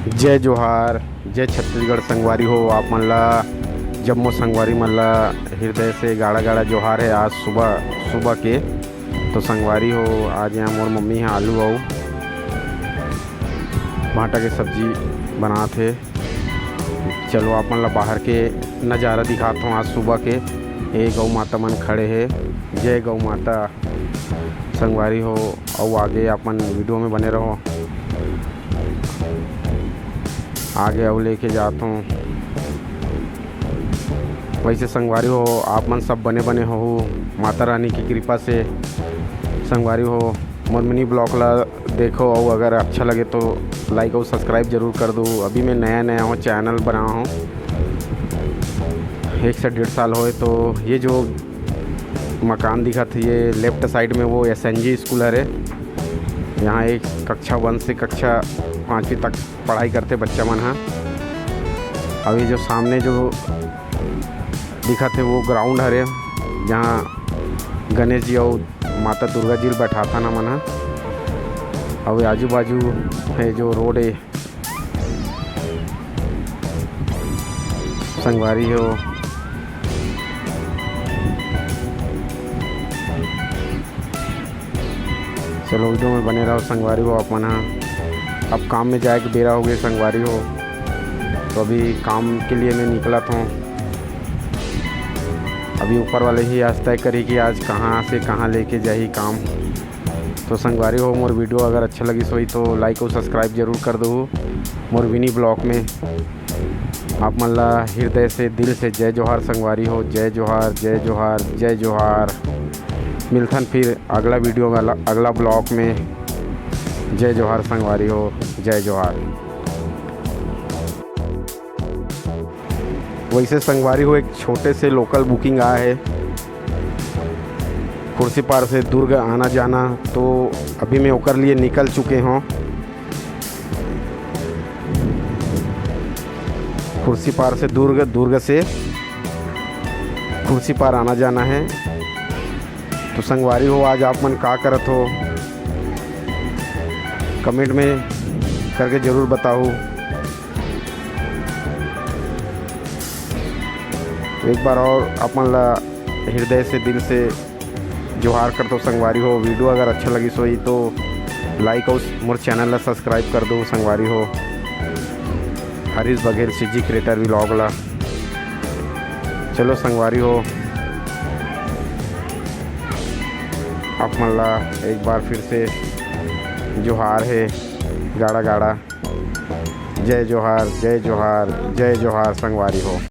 जय जोहार, जय छत्तीसगढ़ संगवारी हो। आप मन ला जम्मो संगवारी मन ला हृदय से गाड़ा गाड़ा जोहार है। आज सुबह के तो संगवारी हो, आज यहाँ मोर मम्मी है आलू और भांटा के सब्जी बनाते। चलो आप मन ला बाहर के नज़ारा दिखाता हूँ। आज सुबह के गौ माता मन खड़े है। जय गौ माता संगवारी हो। और आगे अपन वीडियो में बने रहो, आगे और लेके जाता हूँ। वैसे संगवारी हो, आप मन सब बने हो माता रानी की कृपा से। संगवारी हो, मोर मिनी ब्लॉग ला देखो और अगर अच्छा लगे तो लाइक और सब्सक्राइब ज़रूर कर दो। अभी मैं नया हूँ, चैनल बना हूँ, 1 से 1.5 साल होए। तो ये जो मकान दिखा था ये लेफ्ट साइड में वो SNG स्कूल है। यहाँ एक कक्षा 1 से कक्षा 5वीं तक पढ़ाई करते बच्चा मन है। अभी जो सामने जो दिखा थे वो ग्राउंड है, जहाँ गणेश जी और माता दुर्गा जी बैठा था ना मन है। और आजू बाजू है जो रोड है संगवारी हो। चलो वीडियो में बने रहो संगवारी हो। आप मना अब काम में जाए के बेरा हो गए संगवारी हो, तो अभी काम के लिए मैं निकला था। अभी ऊपर वाले ही आज तय करी कि आज कहाँ से कहाँ लेके जाही काम। तो संगवारी हो, मोर वीडियो अगर अच्छा लगी सोई तो लाइक और सब्सक्राइब जरूर कर दो। मोर विनी ब्लॉग में आप मन ला हृदय से दिल से जय जोहार संगवारी हो। जय जोहार, जय जोहार, जय जोहार। मिलथन फिर अगला वीडियो वाला अगला ब्लॉग में। जय जोहार संगवारी हो, जय जोहार। वैसे संगवारी हो, एक छोटे से लोकल बुकिंग आया है खुर्सीपार से दुर्ग आना जाना। तो अभी मैं ओकर लिए निकल चुके हूँ। खुर्सीपार से दुर्ग से खुर्सीपार आना जाना है। तो संगवारी हो, आज आप मन का करत हो कमेंट में करके ज़रूर बताओ। एक बार और अपन ला हृदय से दिल से जोहार कर दो संगवारी हो। वीडियो अगर अच्छा लगी सोई तो लाइक और मोर चैनल ला सब्सक्राइब कर दो संगवारी हो। Harish Baghel CG creator vlog ला। चलो संगवारी हो, आप मन ला एक बार फिर से जोहार है गाड़ा गाड़ा। जय जोहार, जय जोहार, जय जोहार संगवारी हो।